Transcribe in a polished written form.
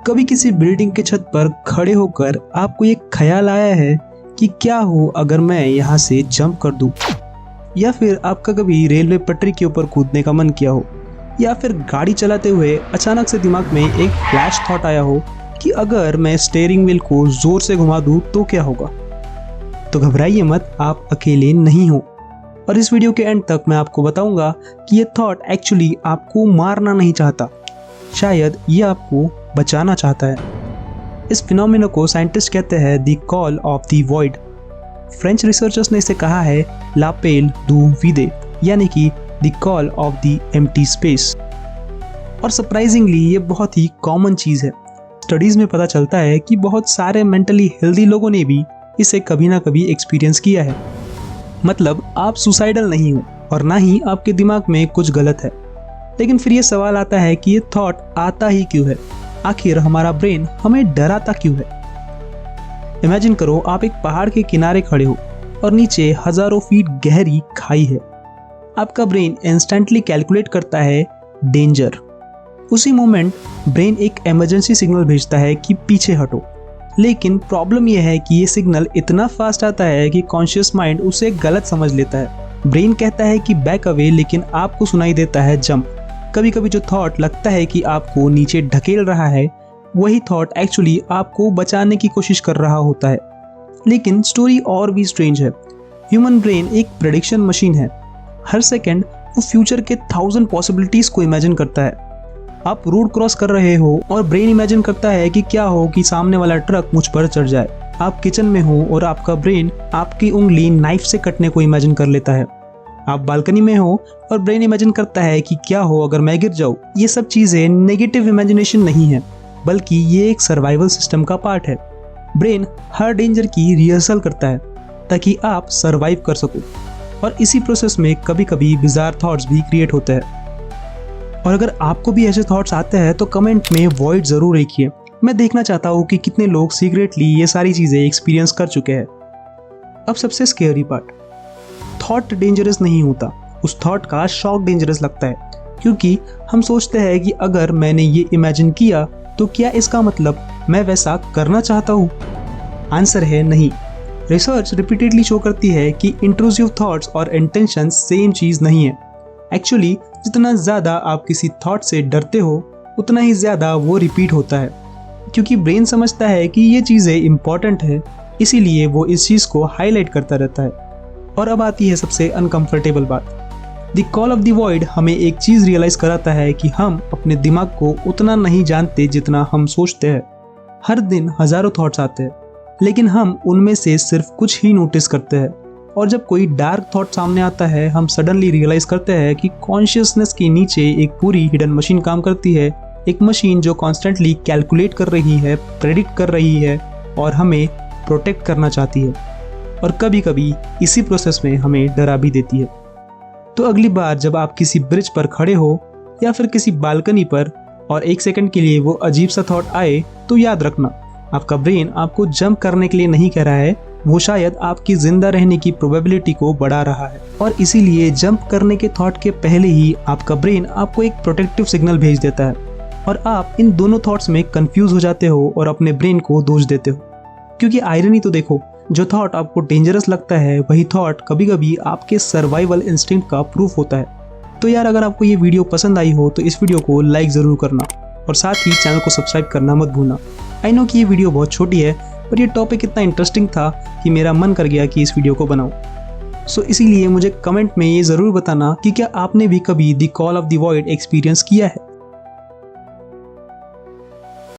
कभी किसी बिल्डिंग के छत पर खड़े होकर आपको ये ख्याल आया है कि क्या हो अगर मैं यहाँ से जंप कर दूं? या फिर आपका कभी रेलवे पटरी के ऊपर कूदने का मन किया हो? या फिर गाड़ी चलाते हुए अचानक से दिमाग में एक फ्लैश थॉट आया हो कि अगर मैं स्टीयरिंग व्हील को जोर से घुमा दूं तो क्या होगा? तो घबराइए मत, आप अकेले नहीं हो। और इस वीडियो के एंड तक मैं आपको बताऊंगा कि ये थॉट एक्चुअली आपको मारना नहीं चाहता, शायद ये आपको बचाना चाहता है। इस फिनोमेना को साइंटिस्ट कहते हैं the call of the void. French researchers ने इसे कहा है लापेल दू विदे, यानी कि the call of the empty space. और सरप्राइजिंगली ये बहुत ही कॉमन चीज़ है। स्टडीज में पता चलता है कि बहुत सारे मेंटली हेल्दी लोगों ने भी इसे कभी ना कभी एक्सपीरियंस किया है। मतलब आप सुसाइडल नहीं हो और ना ही आपके दिमाग में कुछ गलत है। लेकिन फिर ये सवाल आता है कि ये थॉट आता ही क्यों है? आखिर हमारा ब्रेन हमें डराता क्यों है? इमेजिन करो आप एक पहाड़ के किनारे खड़े हो और नीचे हजारों फीट गहरी खाई है। आपका ब्रेन इंस्टेंटली कैलकुलेट करता है डेंजर। उसी मोमेंट ब्रेन एक इमरजेंसी सिग्नल भेजता है कि पीछे हटो। लेकिन प्रॉब्लम यह है कि ये सिग्नल इतना फास्ट आता है कि कॉन्शियस माइंड उसे गलत समझ लेता है। ब्रेन कहता है कि बैक अवे, लेकिन आपको सुनाई देता है जंप। कभी कभी जो थॉट लगता है कि आपको नीचे ढकेल रहा है, वही थॉट एक्चुअली आपको बचाने की कोशिश कर रहा होता है। लेकिन स्टोरी और भी स्ट्रेंज है। ह्यूमन ब्रेन एक प्रेडिक्शन मशीन है। हर सेकंड वो फ्यूचर के 1000 पॉसिबिलिटीज को इमेजिन करता है। आप रोड क्रॉस कर रहे हो और ब्रेन इमेजिन करता है कि क्या हो कि सामने वाला ट्रक मुझ पर चढ़ जाए। आप किचन में हो और आपका ब्रेन आपकी उंगली नाइफ से कटने को इमेजिन कर लेता है। आप बालकनी में हो और ब्रेन इमेजिन करता है कि क्या हो अगर मैं गिर जाऊं। ये सब चीजें नेगेटिव इमेजिनेशन नहीं है, बल्कि ये एक सर्वाइवल सिस्टम का पार्ट है। ब्रेन हर डेंजर की रिहर्सल करता है ताकि आप सर्वाइव कर सको। और इसी प्रोसेस में कभी कभी बिजार थॉट्स भी क्रिएट होते हैं। और अगर आपको भी ऐसे थॉट्स आते हैं तो कमेंट में वॉइड जरूर लिखिए। मैं देखना चाहता हूँ कि कितने लोग सीक्रेटली ये सारी चीजें एक्सपीरियंस कर चुके हैं। अब सबसे स्केरी पार्ट, थॉट डेंजरस नहीं होता, उस थॉट का शॉक डेंजरस लगता है। क्योंकि हम सोचते हैं कि अगर मैंने ये इमेजिन किया तो क्या इसका मतलब मैं वैसा करना चाहता हूँ? आंसर है नहीं। रिसर्च रिपीटेडली शो करती है कि इंट्रूसिव थॉट्स और इंटेंशन सेम चीज़ नहीं है। एक्चुअली जितना ज़्यादा आप किसी थॉट से डरते हो उतना ही ज़्यादा वो रिपीट होता है। क्योंकि ब्रेन समझता है कि ये चीज़ें इंपॉर्टेंट है, इसीलिए वो इस चीज़ को हाईलाइट करता रहता है। और अब आती है सबसे अनकंफर्टेबल बात। The call of the void हमें एक चीज़ रियलाइज़ कराता है कि हम अपने दिमाग को उतना नहीं जानते जितना हम सोचते हैं। हर दिन हज़ारों थॉट्स आते हैं, लेकिन हम उनमें से सिर्फ कुछ ही नोटिस करते हैं। और जब कोई डार्क थॉट सामने आता है, हम सडनली रियलाइज़ करते हैं कि कॉन्शियसनेस के नीचे एक पूरी हिडन मशीन काम करती है। एक मशीन जो कॉन्स्टेंटली कैलकुलेट कर रही है, प्रेडिक्ट कर रही है और हमें प्रोटेक्ट करना चाहती है। और कभी कभी इसी प्रोसेस में हमें डरा भी देती है। तो अगली बार जब आप किसी ब्रिज पर खड़े हो या फिर किसी बालकनी पर और एक सेकंड के लिए वो अजीब सा थॉट आए, तो याद रखना आपका ब्रेन आपको जंप करने के लिए नहीं कह रहा है, वो शायद आपकी जिंदा रहने की प्रोबेबिलिटी को बढ़ा रहा है। और इसीलिए जंप करने के थॉट के पहले ही आपका ब्रेन आपको एक प्रोटेक्टिव सिग्नल भेज देता है। और आप इन दोनों थॉट्स में कंफ्यूज हो जाते हो और अपने ब्रेन को दोष देते हो। क्योंकि आयरनी तो देखो, जो थॉट आपको डेंजरस लगता है वही थॉट कभी कभी आपके सर्वाइवल इंस्टिंक्ट का प्रूफ होता है। तो यार, अगर आपको ये वीडियो पसंद आई हो तो इस वीडियो को लाइक ज़रूर करना और साथ ही चैनल को सब्सक्राइब करना मत भूलना। आई नो कि ये वीडियो बहुत छोटी है, पर ये टॉपिक इतना इंटरेस्टिंग था कि मेरा मन कर गया कि इस वीडियो को बनाऊं। सो इसीलिए मुझे कमेंट में ये ज़रूर बताना कि क्या आपने भी कभी the call of the void experience किया है।